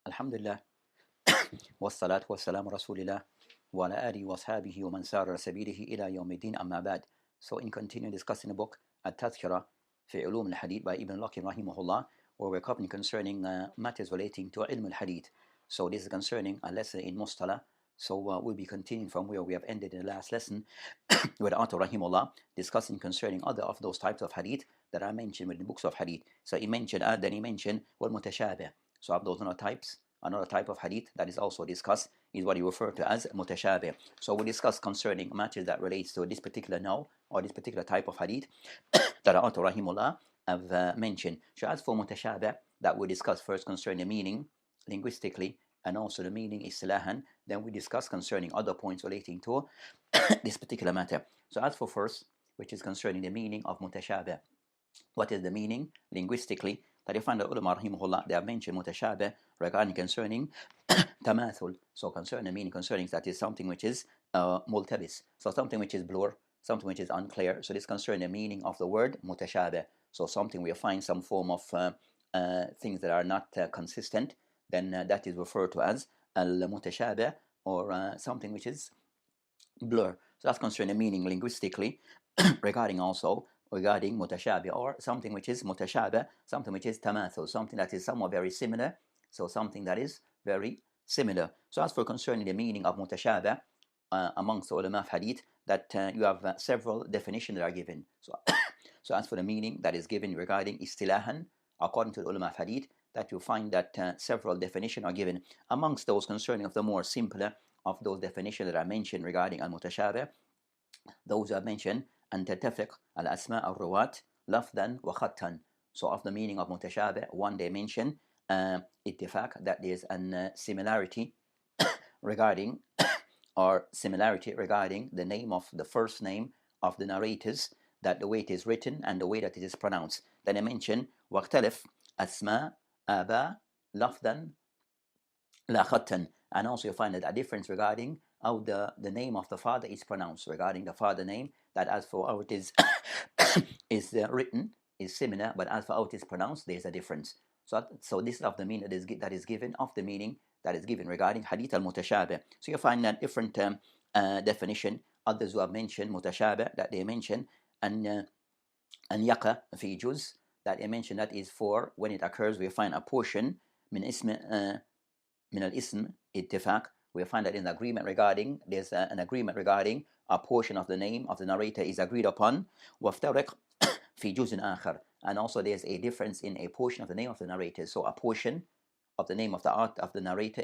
Alhamdulillah, wassalatu wassalamu rasulillah, wa ala alihi wa ashabihi wa man sara sabilihi ila yawmiddin amma ba'd. So in continuing discussing the book At-Tadhkira fi Ulum al-Hadith by Ibn Laqim rahimahullah, where we're covering concerning matters relating to Ilm al-Hadith. So this is concerning a lesson in Mustalah. So we'll be continuing from where we have ended in the last lesson with author rahimahullah discussing concerning other of those types of hadith that are mentioned with the books of hadith. So he mentioned Mutashabh. So of those another type of hadith that is also discussed is what he referred to as Mutashabh. So we discuss concerning matters that relates to this particular now or this particular type of hadith that author rahimahullah have mentioned. So as for Mutashabh, that we discuss first concerning the meaning linguistically and also the meaning istilahan. Then we discuss concerning other points relating to this particular matter. So as for first, which is concerning the meaning of Mutashabh, what is the meaning linguistically? That you find the ulama rahimahullah, they have mentioned Mutashabh regarding concerning tamathul. So concerning the meaning concerning that is something which is multabis. So something which is blur, something which is unclear. So this concerning the meaning of the word Mutashabh. So something we find some form of things that are not consistent, then that is referred to as al-Mutashabh, or something which is blur. So that's concerning the meaning linguistically regarding Mutashabh, or something which is Mutashabh, something which is tamathul, something that is somewhat very similar. So something that is very similar. So as for concerning the meaning of Mutashabh, amongst the ulama of hadith, that you have several definitions that are given. So as for the meaning that is given regarding istilahan, according to the ulama of hadith, that you find that several definitions are given. Amongst those concerning of the more simpler of those definitions that are mentioned regarding al-Mutashabh, those are mentioned أن تتفق الأسماء الرواة لفظا وخطا. So of the meaning of Mutashabh, one they mention اتفاق, that there's a similarity regarding the name of the first name of the narrators, that the way it is written and the way that it is pronounced. Then I mention واختلف أسماء آباء لفظا لا خطا. And also you find that a difference regarding how the name of the father is pronounced, regarding the father name, that as for how it is written is similar, but as for how it is pronounced, there is a difference. So this is of the meaning that is given of the meaning that is given regarding hadith al-Mutashabh. So you find that different definition. Others who have mentioned Mutashabh, that they mention and yaqa fi juz, that they mention that is for when it occurs, we find a portion min al-ism ittifaq. We find that in the agreement regarding, there's an agreement regarding a portion of the name of the narrator is agreed upon. وافترق في جزء آخر. And also there's a difference in a portion of the name of the narrator. So a portion of the name of the narrator,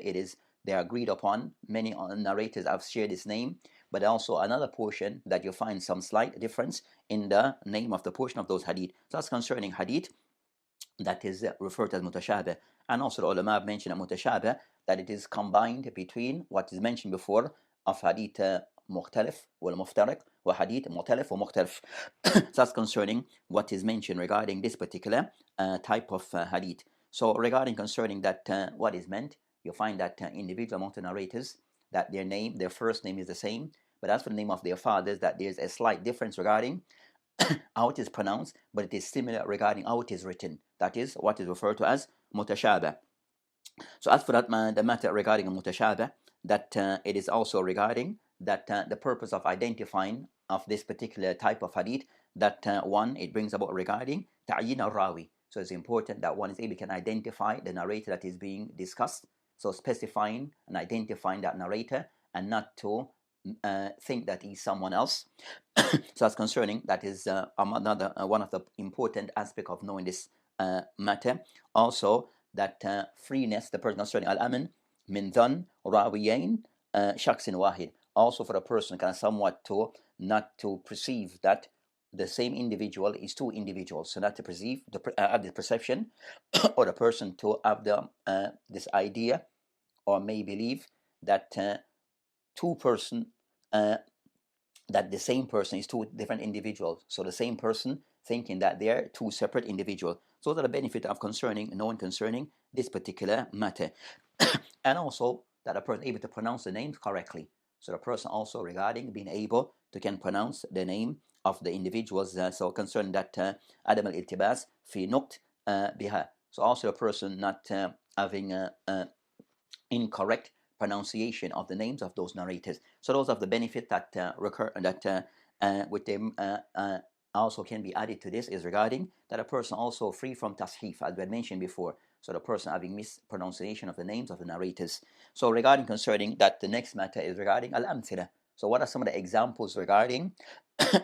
they are agreed upon. Many narrators have shared this name, but also another portion that you find some slight difference in the name of the portion of those hadith. So that's concerning hadith that is referred to as Mutashabh. And also the ulama mentioned Mutashabh, that it is combined between what is mentioned before of hadith mukhtalif wal muftariq wa hadith mukhtalif wa mukhtalif. So that's concerning what is mentioned regarding this particular type of hadith. So regarding concerning that what is meant, you find that individual among the narrators, that their first name is the same, but as for the name of their fathers, that there's a slight difference regarding how it is pronounced, but it is similar regarding how it is written. That is what is referred to as Mutashabh. So as for that the matter regarding Mutashabh, that it is also regarding that the purpose of identifying of this particular type of hadith, that one, it brings about regarding ta'yin al-rawi. So it's important that one is able to identify the narrator that is being discussed. So specifying and identifying that narrator and not to think that he's someone else. So that's concerning, that is another one of the important aspects of knowing this matter. Also that freeness, the person concerning al-aman min dhan rawiyain shaksin wahid. Also for a person kind of somewhat to not to perceive that the same individual is two individuals. So not to perceive have the perception or the person to have this idea or may believe that that the same person is two different individuals. So the same person thinking that they are two separate individuals. So that the benefit of knowing concerning this particular matter. And also that a person able to pronounce the names correctly. So the person also regarding being able to can pronounce the name of the individuals. So concerning that Adam al-iltibas fi nuqt biha. So also a person not having incorrect pronunciation of the names of those narrators. So those are the benefit that with them also can be added to this is regarding that a person also free from tashif, as we had mentioned before. So the person having mispronunciation of the names of the narrators. So regarding concerning that, the next matter is regarding al-amthila. So what are some of the examples regarding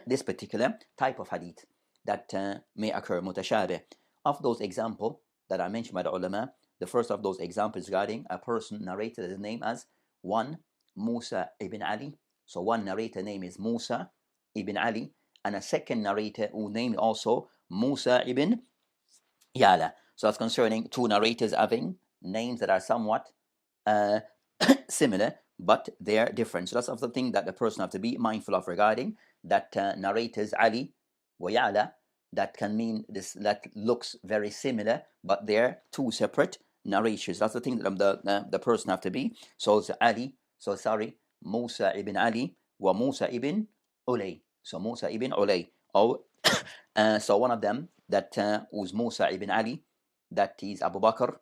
this particular type of hadith that may occur, mutashabih? Of those examples that are mentioned by the ulama, the first of those examples regarding a person narrated his name as one Musa ibn Ali. So one narrator name is Musa ibn Ali, and a second narrator who named also Musa ibn Yala. So that's concerning two narrators having names that are somewhat similar, but they're different. So that's of the thing that the person have to be mindful of regarding that narrators Ali wa Ya'la, that can mean this, that looks very similar, but they're two separate narrations. That's the thing that the person have to be. So it's Ali, so sorry, Musa ibn Ali wa Musa ibn Ulay. So Musa ibn Ulay. Or so one of them that was Musa ibn Ali, that is Abu Bakr,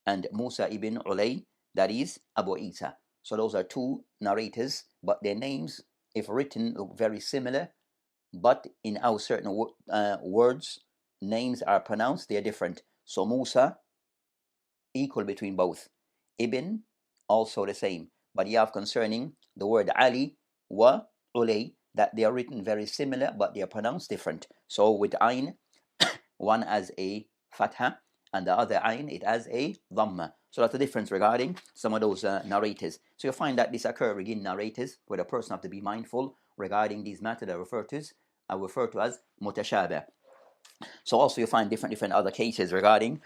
and Musa ibn Ulay, that is Abu Isa. So those are two narrators, but their names, if written, look very similar, but in how certain words, names are pronounced, they are different. So Musa, equal between both. Ibn, also the same. But you have concerning the word Ali wa Ulay, that they are written very similar, but they are pronounced different. So with Ain, one as a Fatha, and the other Ain, it has a Dhamma. So that's the difference regarding some of those narrators. So you'll find that this occurs in narrators, where the person have to be mindful regarding these matters that are referred to as mutashabih. So also you find different other cases regarding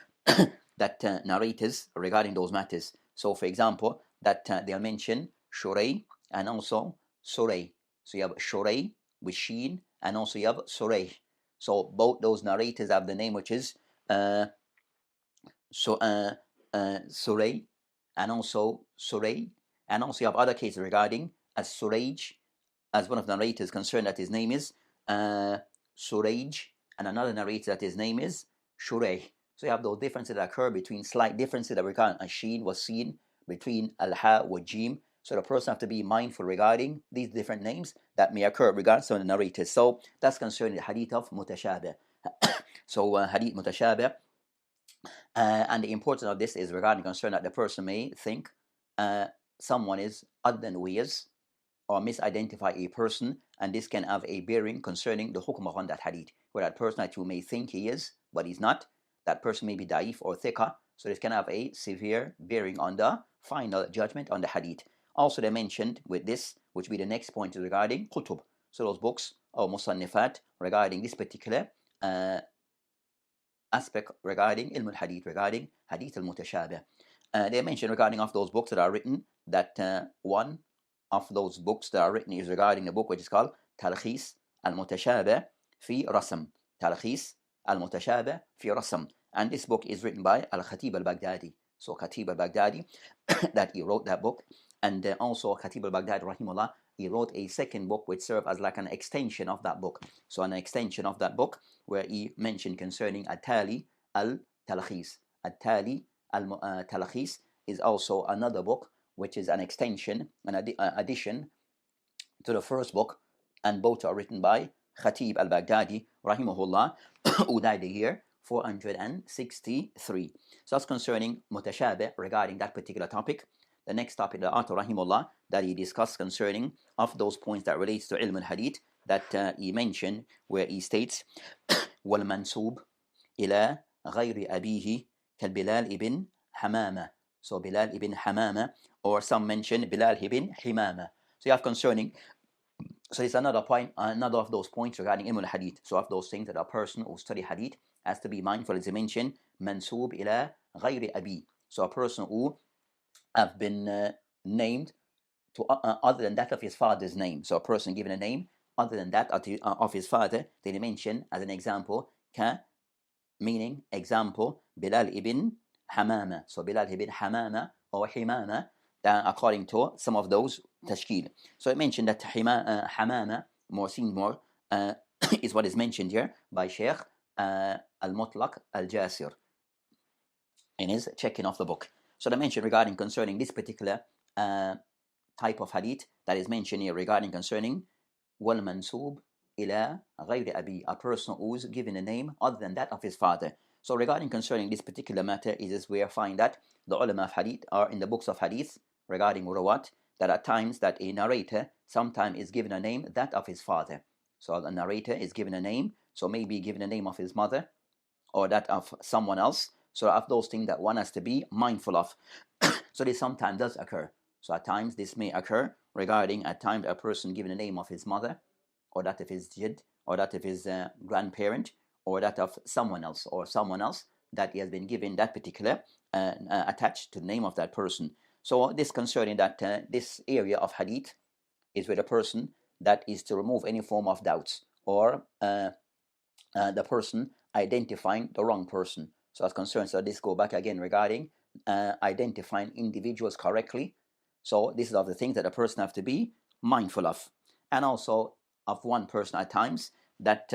that narrators regarding those matters. So for example, that they'll mention Shurey and also Surey. So you have Shurey with Sheen, and also you have Surey. So both those narrators have the name which is Surey, and also Surey, and also you have other cases regarding as Suraj, as one of the narrators concerned that his name is Suraj, and another narrator that his name is Shurey. So you have those differences that occur between slight differences that regard a sheen was seen between al-ha wa jim. So the person have to be mindful regarding these different names that may occur regarding some of the narrators. So that's concerning the hadith of mutashabih. So hadith mutashabih. And the importance of this is regarding concern that the person may think someone is other than who he is, or misidentify a person, and this can have a bearing concerning the hukm on that hadith, where that person that you may think he is, but he's not. That person may be da'if or thiqah, so this can have a severe bearing on the final judgment on the hadith. Also they mentioned with this, which will be the next point, is regarding kutub. So those books or musannifat regarding this particular aspect regarding ilm al-hadith, regarding hadith al-mutashabih. They mentioned regarding of those books that are written, that one of those books that are written is regarding the book which is called Talkhis al-Mutashabih fi Rasm. Talkhis al-Mutashabih fi Rasm. And this book is written by Al-Khatib al-Baghdadi. So Khatib al-Baghdadi, that he wrote that book. And also Khatib al-Baghdadi, rahimullah, he wrote a second book which served as like an extension of that book. So an extension of that book where he mentioned concerning At-Tali al-Talkhis. At-Tali al-Talkhis is also another book which is an extension, an addition to the first book, and both are written by Khatib al-Baghdadi, rahimahullah, who died the year 463. So that's concerning mutashabih regarding that particular topic. The next topic, the author, rahimahullah, that he discussed concerning of those points that relates to ilm al-hadith, that he mentioned, where he states, وَالْمَنْسُوبِ إِلَى غَيْرِ أَبِيهِ كَالْبِلَالِ ibn Hamama. So Bilal ibn Hamama, or some mention Bilal ibn Himama. So you have concerning, so it's another point, another of those points regarding ilm al-hadith. So of those things that a person who study hadith has to be mindful, as he mentioned, mansub ila ghayri abi. So a person who have been named to other than that of his father's name. So a person given a name other than that of his father, they mention as an example, ka, meaning example, Bilal ibn Hamama. So Bilal ibn Hamama or Himama, according to some of those tashkil. So it mentioned that Hamama, more is what is mentioned here by Sheikh Al-Mutlaq Al-Jasir in his checking of the book. So the mention regarding concerning this particular type of hadith that is mentioned here regarding concerning wal-mansub ila ghayri abi, a person who's given a name other than that of his father. So regarding concerning this particular matter is where I find that the ulama of hadith are in the books of hadith regarding rawat, that at times that a narrator sometimes is given a name that of his father. So the narrator is given a name, so maybe given a name of his mother or that of someone else. So of those things that one has to be mindful of. So this sometimes does occur. So at times this may occur regarding at times a person given a name of his mother, or that of his jid, or that of his grandparent, or that of someone else, that he has been given that particular attached to the name of that person. So this concerning that this area of hadith is with a person that is to remove any form of doubts, or the person identifying the wrong person. So as concerns, so this go back again regarding identifying individuals correctly. So this is of the things that a person have to be mindful of, and also of one person at times that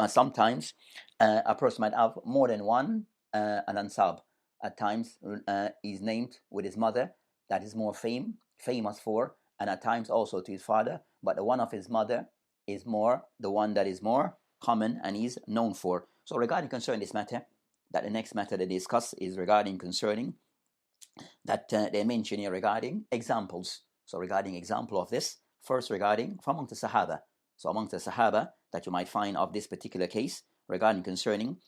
sometimes a person might have more than one an-ansab. At times is named with his mother that is more famous for, and at times also to his father, but the one of his mother is more the one that is more common and is known for. So regarding concerning this matter, that the next matter they discuss is regarding concerning that they mention here regarding examples. So regarding example of this, first regarding from among the Sahaba. So among the Sahaba that you might find of this particular case regarding concerning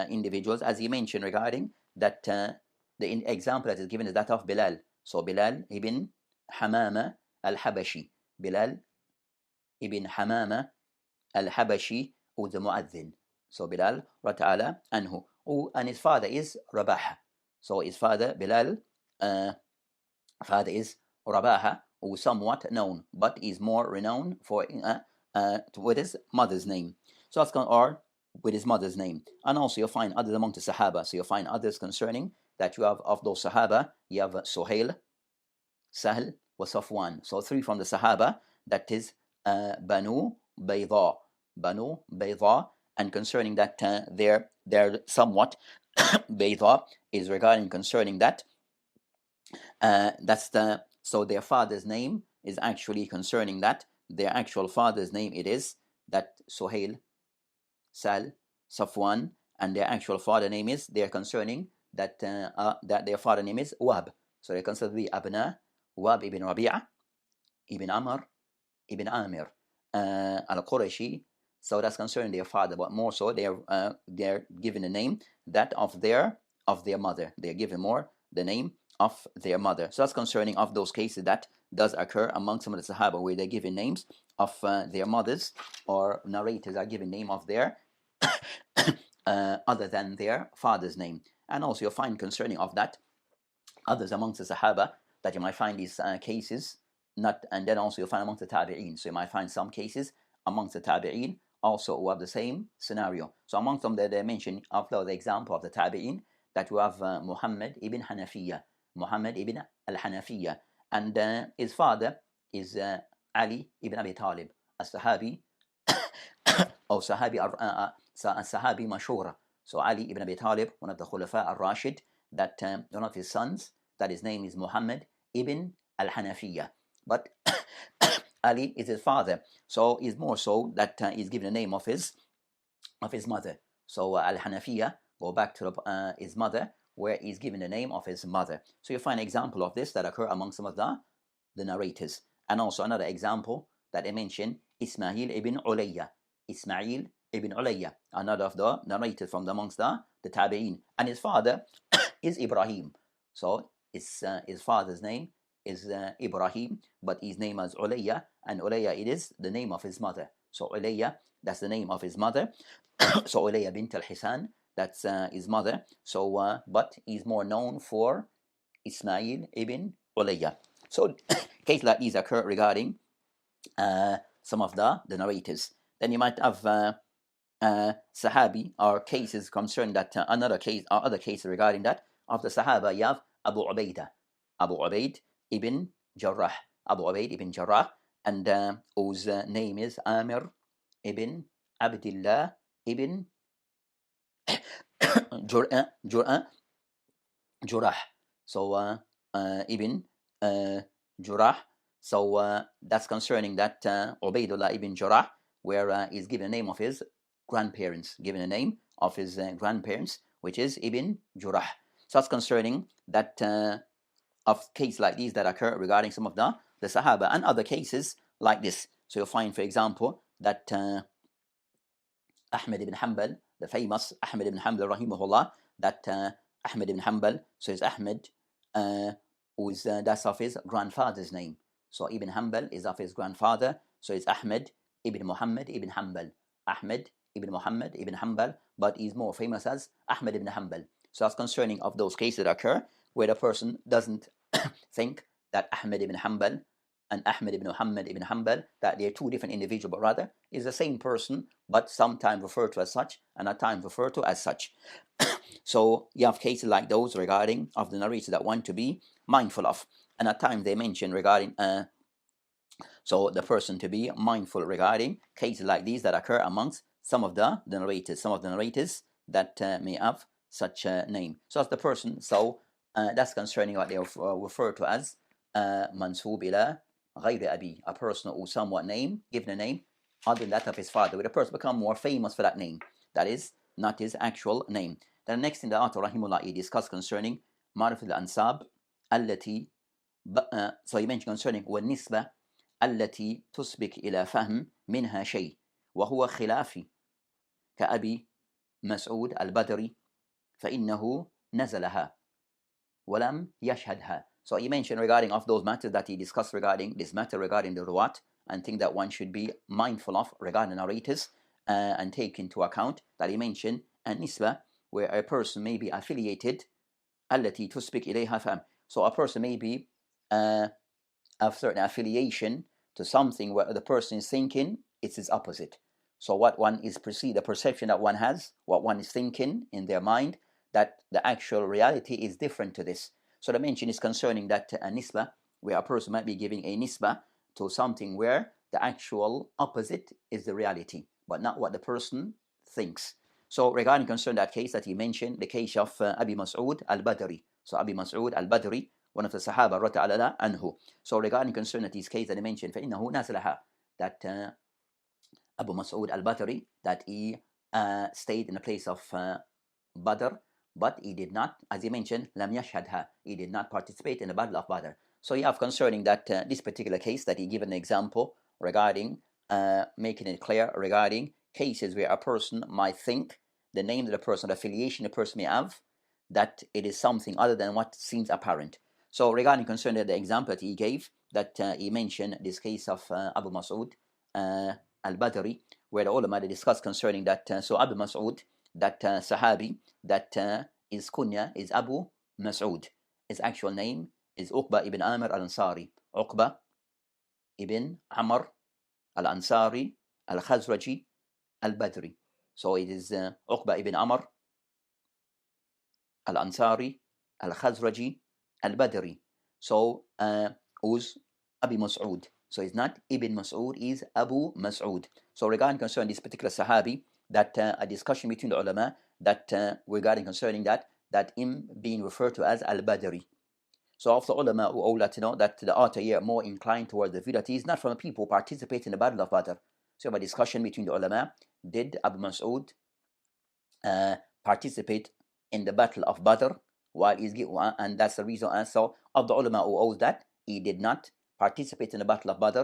individuals, as he mentioned regarding that the example that is given is that of Bilal. So Bilal ibn Hamama al-Habashi. Bilal ibn Hamama al-Habashi, who is the mu'adhin. So Bilal ta'ala anhu. And his father is Rabah. So his father, Bilal, father is Rabaha, who is somewhat known, but is more renowned for with his mother's name. So that's or with his mother's name. And also you'll find others among the Sahaba. So you'll find others concerning that you have of those Sahaba, you have Suhail, Sahl, wa Safwan. So three from the Sahaba, that is Banu Bayda. Banu Bayda. And concerning that they're somewhat Bayda is regarding concerning that that's the, so their father's name is actually concerning that their actual father's name, it is that Suhail, Sal, Safwan, and their actual father name is, they're concerning that that their father name is Wahb. So they consider the Abna, Wahb ibn Rabi'a, ibn Amr, ibn Amir, al-Qurashi. So that's concerning their father, but more so they're given a name that of their mother. They're given more the name of their mother. So that's concerning of those cases that does occur among some of the Sahaba, where they're given names of their mothers, or narrators are given name of their other than their father's name. And also you'll find concerning of that others amongst the Sahaba that you might find these cases not, and then also you'll find amongst the Tabi'een. So you might find some cases amongst the Tabi'een also who have the same scenario. So amongst them they mention after the example of the Tabi'een that you have Muhammad ibn Hanafiya, Muhammad ibn al-Hanafiya, and his father is Ali ibn Abi Talib, a Sahabi, or Sahabi Mashura. So Ali ibn Abi Talib, one of the Khulafa al-Rashid, that one of his sons, that his name is Muhammad ibn al-Hanafiya. But Ali is his father, so he's more so that he's given the name of his mother. So al-Hanafiya, go back to his mother, where he's given the name of his mother. So you find an example of this that occur among some of the narrators. And also another example that I mentioned, Ismail ibn Ulayya. Ismail ibn Ulayya, another of the narrators from amongst the Tabi'een. And his father is Ibrahim. So his father's name is Ibrahim, but his name is Ulayya, and Ulayya, it is the name of his mother. So Ulayya, that's the name of his mother. So Ulayya bint al-Hisan, that's his mother. So but he's more known for Ismail ibn Ulayya. So cases like these occur regarding some of the narrators. Then you might have Sahabi, or cases concerning that another case or other cases regarding that of the Sahaba. You have Abu Ubaidah ibn Jarrah, Abu Ubaid ibn Jarrah, and whose name is Amir ibn Abdullah ibn Jur'a Jurah. So Ibn Jurah. So that's concerning that Ubaidullah ibn Jurah, where he's given a name of his grandparents, given a name of his grandparents, which is Ibn Jurah. So that's concerning that of cases like these that occur regarding some of the Sahaba and other cases like this. So you'll find, for example, that Ahmed ibn Hanbal, the famous Ahmed ibn Hanbal, rahimahullah, that Ahmed ibn Hanbal, so it's Ahmed, who's that's of his grandfather's name. So Ibn Hanbal is of his grandfather, so it's Ahmed ibn Muhammad ibn Hanbal. Ahmed ibn Muhammad ibn Hanbal, but he's more famous as Ahmed ibn Hanbal. So that's concerning of those cases that occur where the person doesn't think that Ahmed ibn Hanbal and Ahmed ibn Muhammad ibn Hanbal, that they're two different individuals, but rather is the same person, but sometimes referred to as such and at times referred to as such. So you have cases like those regarding of the narrators that want to be mindful of. And at times they mention regarding so the person to be mindful regarding cases like these that occur amongst some of the narrators that may have such a name. So as the person, so that's concerning what they refer to as mansub ila ghayri abi, a person who somewhat name, given a name other than that of his father, where the person become more famous for that name, that is not his actual name. Then the next thing the author rahimullah he discussed concerning ma'rif al-ansab allati, so he mentioned concerning والنسبة التي تسبق إلى فهم منها شيء وهو خلافي كأبي مسعود البدري فإنه نزلها ولم يشهدها. So he mentioned regarding of those matters that he discussed regarding this matter regarding the ruwat, and think that one should be mindful of regarding narrators and take into account that he mentioned An-Nisba, where a person may be affiliated التي تسبق إليها فهم. So a person may be of certain affiliation to something where the person is thinking it's his opposite. So what one is perceived, the perception that one has, what one is thinking in their mind, that the actual reality is different to this. So the mention is concerning that a nisbah, where a person might be giving a nisbah to something where the actual opposite is the reality, but not what the person thinks. So regarding concern that case that he mentioned, the case of Abi Mas'ud al-Badri. So Abi Mas'ud al-Badri, one of the Sahaba radiyallahu anhu. So regarding concern that his case that he mentioned, فَإِنَّهُ نَزْلَهَا, that Abu Mas'ud al-Badri, that he stayed in the place of Badr, but he did not, as he mentioned, lam yashhadha, he did not participate in the battle of Badr. So you have concerning that this particular case that he given an example regarding making it clear regarding cases where a person might think the name of the person, the affiliation the person may have, that it is something other than what seems apparent. So regarding concerning the example that he gave, that he mentioned this case of Abu Mas'ud al-Badri, where the ulama discussed concerning that. So Abu Mas'ud, that Sahabi, that his kunya is Abu Mas'ud. His actual name is Uqba ibn Amr al-Ansari. Uqba ibn Amr al-Ansari al-Khazraji al-Badri. So it is Uqba ibn Amr al-Ansari al-Khazraji al-Badri. So who's Abi Mas'ud. So it's not Ibn Mas'ud, is Abu Mas'ud. So regarding concerning this particular Sahabi, that a discussion between the ulama that regarding concerning that him being referred to as al-Badri. So of the ulama who all that know that the author here more inclined towards the view that he is not from the people who participate in the battle of Badr. So a discussion between the ulama, did Abu Mas'ud participate in the battle of Badr while he's and that's the reason. And so of the ulama who owes that he did not participate in the battle of Badr,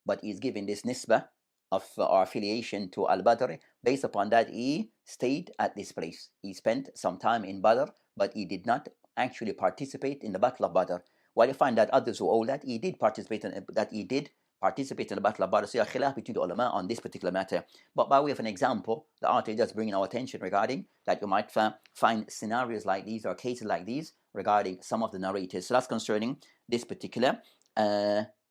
but he's given this nisbah of our affiliation to al-Badr. Based upon that, he stayed at this place. He spent some time in Badr, but he did not actually participate in the battle of Badr. While you find that others who owe that he did participate in the battle of Badr. So khilaf between the ulama on this particular matter. But by way of an example, the author is just bringing our attention regarding that you might find scenarios like these or cases like these regarding some of the narrators. So that's concerning this particular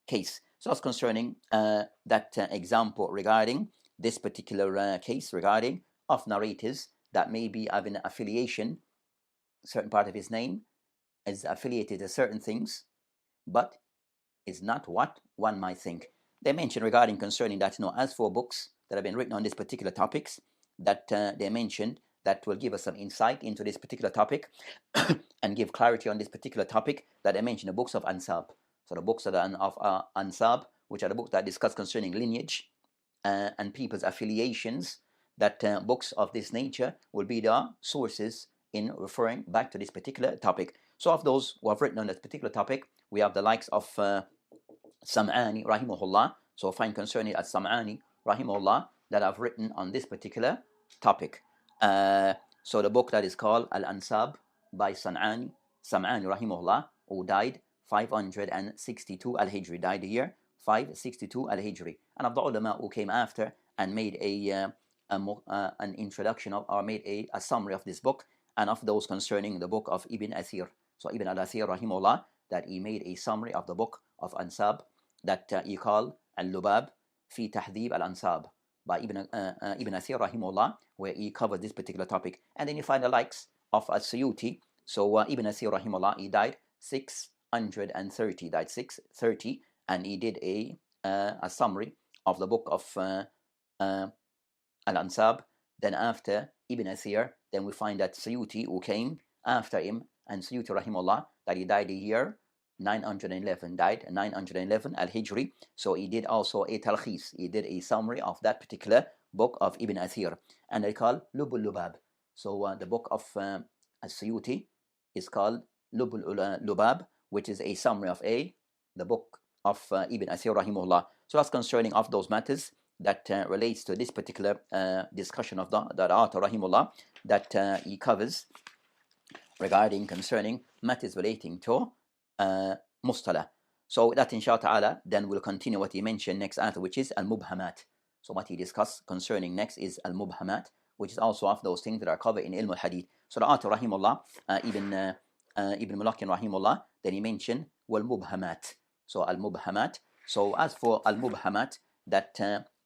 case. So that's concerning that example regarding this particular case regarding of narrators that may be having an affiliation, certain part of his name is affiliated to certain things, but is not what one might think. They mention regarding concerning that, as for books that have been written on these particular topics, that they mentioned that will give us some insight into this particular topic and give clarity on this particular topic that I mentioned, the books of Ansab. So the books of Ansab, which are the books that discuss concerning lineage and people's affiliations, that books of this nature will be the sources in referring back to this particular topic. So of those who have written on this particular topic, we have the likes of Sam'ani rahimahullah. So find concerning As-Sam'ani rahimahullah that have written on this particular topic. So the book that is called Al-Ansab by Sam'ani rahimahullah, who died 562 al-Hijri, died the year 562 al-Hijri. And of the ulama who came after and made an introduction of, or made a summary of this book, and of those concerning the book of Ibn Athir. So Ibn al-Athir rahimahullah, that he made a summary of the book of Ansab that he called Al-Lubab fi Tahdhib al-Ansab by Ibn Athir rahimahullah, where he covered this particular topic. And then you find the likes of As-Suyuti. So Ibn Athir rahimahullah, he died 630, and he did a summary of the book of Al-Ansab. Then after Ibn Athir, then we find that Suyuti, who came after him, and Suyuti rahimahullah, that he died the year 911, died 911 al-Hijri. So he did also a talkhis, he did a summary of that particular book of Ibn Athir, and they call Lubul Lubab. So the book of As-Suyuti is called Lubul Lubab, which is a summary of the book of Ibn Athir rahimahullah. So that's concerning of those matters that relates to this particular discussion of the author rahimahullah, that he covers regarding concerning matters relating to mustalah. So that inshallah ta'ala, then we'll continue what he mentioned next after, which is al-mubhamat. So what he discussed concerning next is al-mubhamat, which is also of those things that are covered in ilm al-hadith. So the author rahimahullah, Ibn Mulakin rahimahullah, then he mentioned wal-mubhamat. So al-mubhamat. So as for al-mubhamat, that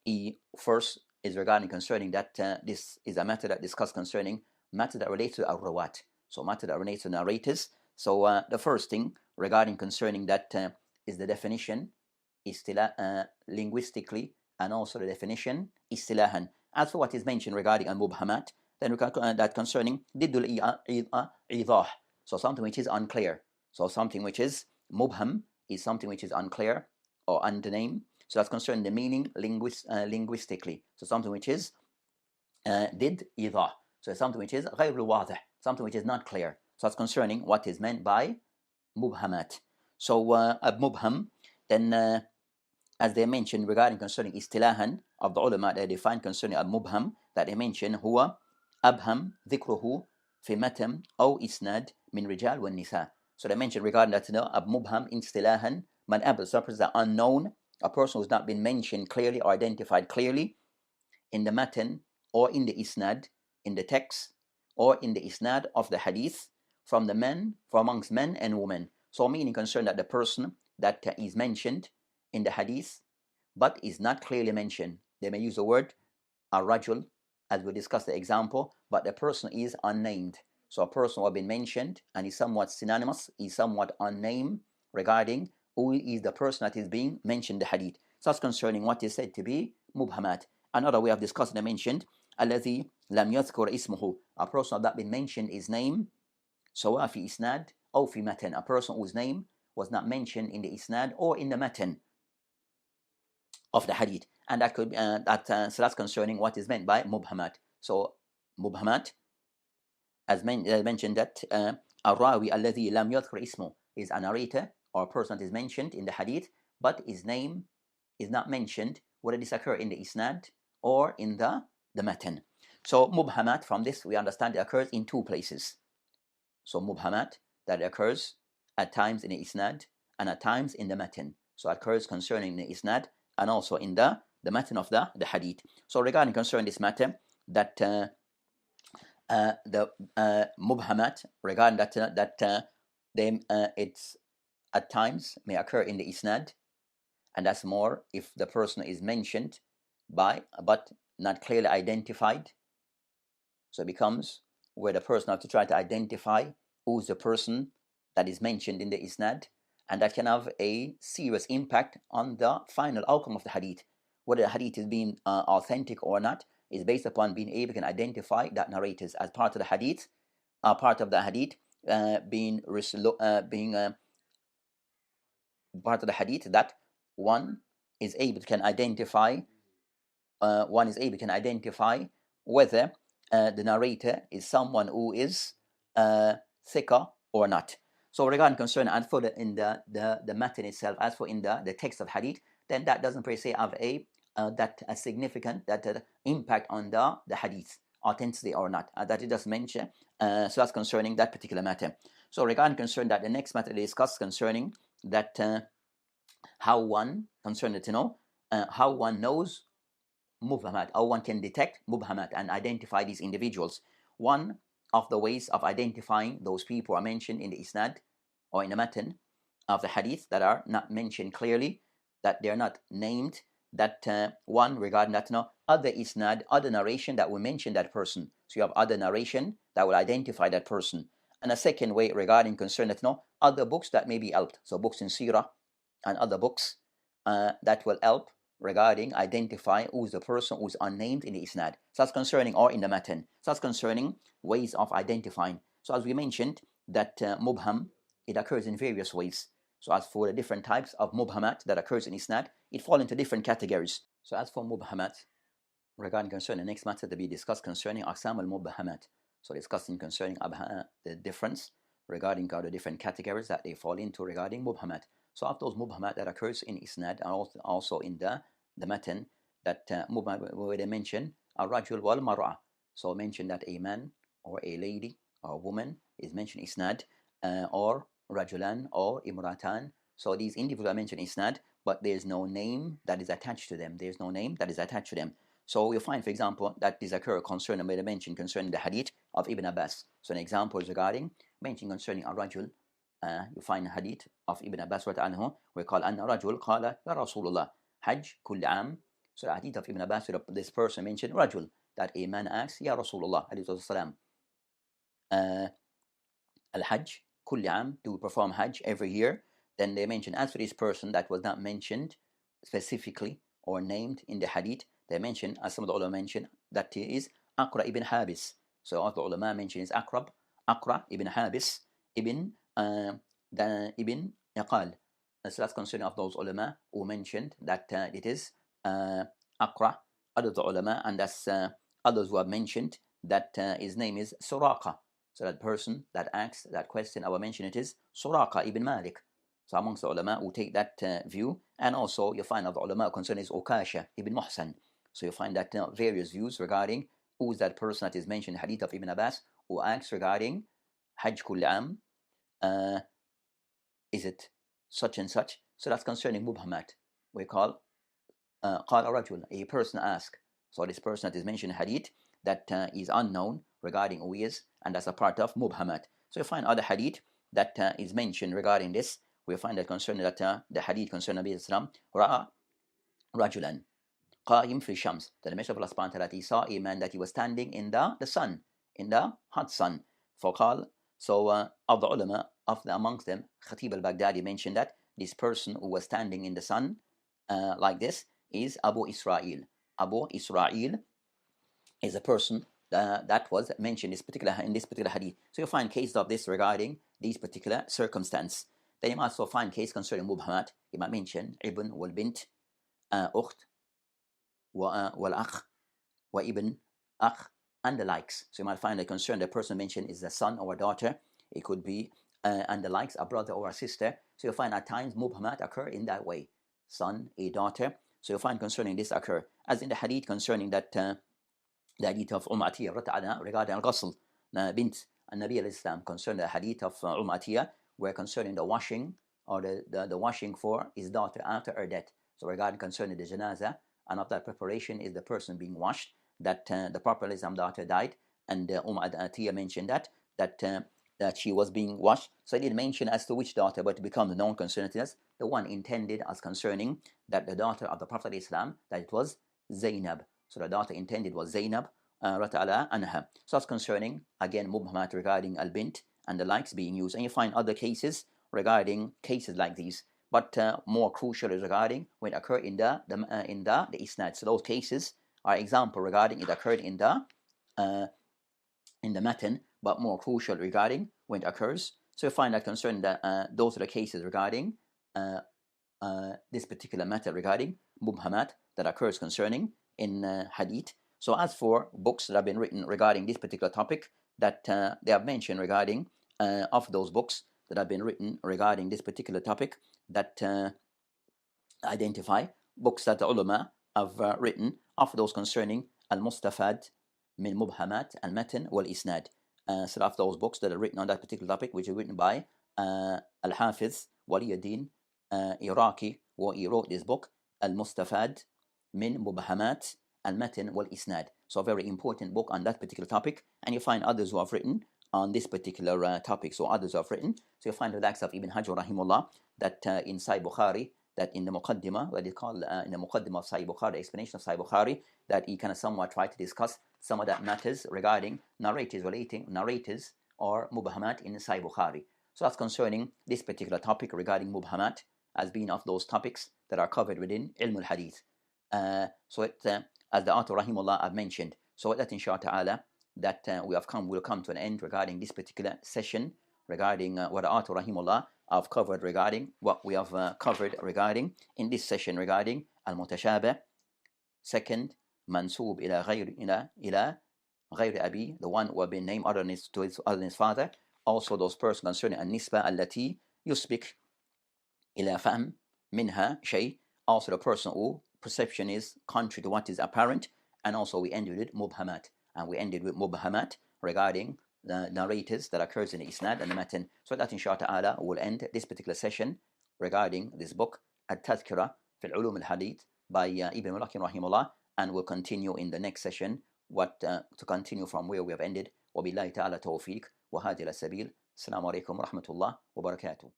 he first is regarding concerning that this is a matter that discuss concerning matter that relates to al-rawat. So matter that relates to narrators. So the first thing regarding concerning that is the definition linguistically, and also the definition istilahan. As for what is mentioned regarding al-mubhamat, then we can that concerning diddul idah. So something which is unclear. So something which is mubham is something which is unclear or undernamed. So that's concerning the meaning linguistically. So something which is did idah. So something which is غير واضح, something which is not clear. So that's concerning what is meant by mubhamat. So mubham, then as they mentioned regarding concerning istilahan of the ulama, they define concerning al-mubham, that they mention huwa abham dhikruhu fi matan aw isnad min rijal wa nisa. So they mentioned regarding that al-mubham istilahan, man abs, the unknown, a person who's not been mentioned clearly or identified clearly in the matan or in the isnad, in the text or in the isnad of the hadith, from the men, from amongst men and women. So meaning concerned that the person that is mentioned in the hadith but is not clearly mentioned. They may use the word ar-rajul, as we discussed the example, but the person is unnamed. So a person who has been mentioned and is somewhat synonymous, is somewhat unnamed regarding who is the person that is being mentioned in the hadith. So that's concerning what is said to be mubhamat. Another way of discussing and mentioned, alladhi lam yadhkur ismuhu, a person that been mentioned his name, sawa fi isnad or fi matan, a person whose name was not mentioned in the isnad or in the matan of the hadith. And that could be so that's concerning what is meant by mubhamat. So mubhamat, as mentioned, that ar-rawi alladhi lam yadhkur ismu is a narrator or a person that is mentioned in the hadith, but his name is not mentioned, whether this occur in the isnad or in the matan. So mubhamat, from this we understand it occurs in two places. So mubhamat, that occurs at times in the isnad and at times in the matan. So it occurs concerning the isnad and also in the matan of the hadith. So regarding concerning this matter, that the mubhamat, regarding that it's at times may occur in the isnad, and that's more if the person is mentioned by but not clearly identified. So it becomes where the person has to try to identify who's the person that is mentioned in the isnad, and that can have a serious impact on the final outcome of the hadith. Whether the hadith is being authentic or not, is based upon being able to identify that narrators as part of the hadith, being part of the hadith, that one is able to identify whether the narrator is someone who is thicker or not. So regarding concern, as for in the matter itself, as for in the text of hadith, then that doesn't per se have a significant impact on the hadith authenticity or not, that it does mention. So that's concerning that particular matter. So regarding concern, that the next matter they discuss concerning that how one how one knows mubhamat, how one can detect mubhamat and identify these individuals. One of the ways of identifying those people are mentioned in the isnad or in the matan of the hadith that are not mentioned clearly, that they're not named, that one regarding that other isnad, other narration that will mention that person. So you have other narration that will identify that person. And a second way regarding concern that other books that may be helped. So books in Sirah and other books that will help regarding identify who's the person who's unnamed in the isnad. So that's concerning, or in the matan. So that's concerning ways of identifying. So as we mentioned, that mubham, it occurs in various ways. So as for the different types of mubhamat that occurs in isnad, it falls into different categories. So as for mubhamat, regarding concerning the next matter to be discussed concerning aqsam al-mubhamat. So discussing concerning the difference regarding the different categories that they fall into regarding mubhamat. So of those mubhamat that occurs in isnad and also in the matan, that mubhamat where they mention ar-rajul wal mar'a. So mention that a man or a lady or a woman is mentioned isnad, or rajulan or imratan. So these individuals are mentioned isnad, but there's no name that is attached to them. So you'll find, for example, that this occur concerning where they mention concerning the hadith of Ibn Abbas. So an example is regarding mention concerning ar-rajul. You find a hadith of Ibn Abbas anhu, we call anna rajul qala ya Rasulullah hajj kulli am. So the hadith of Ibn Abbas, this person mentioned rajul, that a man asks ya Rasulullah alayhi salam, al-hajj kulli am, to perform hajj every year. Then they mention, as for this person that was not mentioned specifically or named in the hadith, they mention, as some of the ulama mention, that he is Aqra ibn Habis. So all the ulama mention is Aqra ibn Habis ibn Yaqal. So that's concerning of those ulama who mentioned that it is Aqra, other ulama, and that's others who have mentioned that his name is Suraqa. So that person that asks that question, I will mention it is Suraqa ibn Malik. So amongst the ulama who take that view, and also you find other ulama concerning is Ukasha ibn Muhsan. So you find that various views regarding who is that person that is mentioned in the hadith of Ibn Abbas who asks regarding Hajj kulli am, is it such and such? So that's concerning mubhamat. We call qala rajul, a person ask. So this person that is mentioned in hadith that is unknown regarding who he is, and that's a part of mubhamat. So you find other hadith that is mentioned regarding this. We find that concerning that the hadith concerning Nabi Islam, ra'a rajulan qa'im fi shams, that the Messenger of Allah subhanahu wa ta'ala, he saw a man that he was standing in the sun, in the hot sun. فقال, so of the ulama, amongst them, Khatib al-Baghdadi mentioned that this person who was standing in the sun like this is Abu Israel. Abu Israel is a person that was mentioned in this particular hadith. So you find cases of this regarding these particular circumstance. Then you might also find case concerning mubhamat. You might mention ibn wal bint, ukht wal akh, wa ibn akh, and the likes. So you might find a concern the person mentioned is a son or a daughter. It could be and the likes, a brother or a sister. So you find at times mubhamat occur in that way. Son, a daughter. So you find concerning this occur. As in the hadith concerning that the hadith of Atiyah regarding al-ghusl bint an-Nabi al-Islam, concerning the hadith of Atiyah, where concerning the washing or the washing for his daughter after her death. So regarding concerning the janazah, and of that preparation is the person being washed, that the Prophet Islam daughter died, and Atiyah mentioned that she was being washed. So he didn't mention as to which daughter, but it becomes known concerning us, the one intended as concerning that the daughter of the Prophet Islam, that it was Zainab. So the daughter intended was Zainab rata'ala anha. So that's concerning, again, mubhamat regarding al-bint and the likes being used. And you find other cases regarding cases like these. But more crucial is regarding when it occur in the isnad. So those cases are example regarding it occurred in the matan, but more crucial regarding when it occurs. So you find that concerning that those are the cases regarding this particular matter regarding mubhamat that occurs concerning in hadith. So as for books that have been written regarding this particular topic, that they have mentioned regarding of those books that have been written regarding this particular topic, that identify books that the ulama have written of those concerning al-mustafad min mubhamat al-matan wal-isnad. So of those books that are written on that particular topic, which are written by al-Hafiz Waliyuddin Iraqi, where he wrote this book, al-mustafad min mubhamat al-matan wal-isnad. So a very important book on that particular topic, and you find others who have written on this particular topic. So others who have written. So you find the likes of Ibn Hajar rahimullah, that in Sahih Bukhari, that in the Muqaddimah, what is called in the Muqaddimah of Sahih Bukhari, the explanation of Sahih Bukhari, that he kind of somewhat tried to discuss some of that matters regarding narrators or mubhamat in Sahih Bukhari. So that's concerning this particular topic regarding mubhamat as being of those topics that are covered within Ilm al-Hadith. So it, as the author rahimullah have mentioned, so that inshallah ta'ala, that will come to an end regarding this particular session regarding what the author rahimullah have covered regarding what we have covered regarding in this session regarding al-Mutashabh. Second, mansub ila ghayr abi, the one who have been named other than his father. Also those persons concerning an-nisba allati yusbik ila fahm minha shay. Also the person who perception is contrary to what is apparent. And also we ended with mubhamat, and we ended with mubhamat regarding the narrators that occurs in the isnad and the matan. So that inshallah ta'ala will end this particular session regarding this book At-Tadhkira fi al-Ulum al-Hadith by Ibn Mulakin rahimullah, and we'll continue in the next session to continue from where we have ended. Wa billahi ta'ala tawfiq wa hadi la sabil. Assalamu alaikum wa rahmatullah wa barakatuh.